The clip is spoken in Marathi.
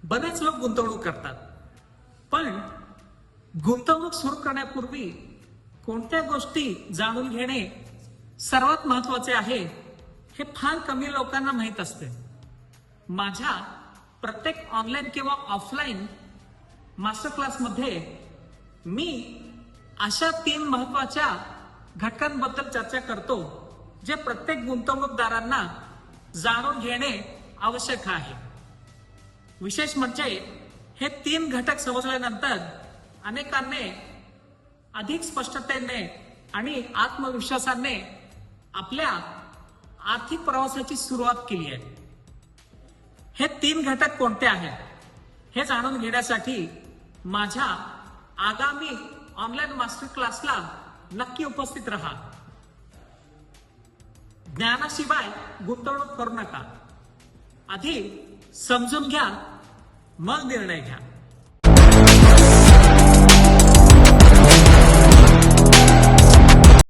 बरेच लोक गुंतवणूक करतात, पण गुंतवणूक सुरू करण्यापूर्वी कोणत्या गोष्टी जाणून घेणे सर्वात महत्वाचे आहे हे फार कमी लोकांना माहीत असते. माझ्या प्रत्येक ऑनलाईन किंवा ऑफलाईन मास्टर क्लासमध्ये मी अशा 3 महत्वाच्या घटकांबद्दल चर्चा करतो जे प्रत्येक गुंतवणूकदारांना जाणून घेणे आवश्यक आहे. विशेष म्हणजे हे 3 घटक समजल्यानंतर अनेकांनी अधिक स्पष्टतेने आणि आत्मविश्वासाने आपल्या आर्थिक प्रवासाची सुरुवात केली आहे. हे 3 घटक कोणते आहेत हे जाणून घेण्यासाठी माझ्या आगामी ऑनलाईन मास्टर क्लासला नक्की उपस्थित राहा. ज्ञानाशिवाय गुंतवणूक करू नका. आधी समजून घ्या, मग निर्णय घ्या.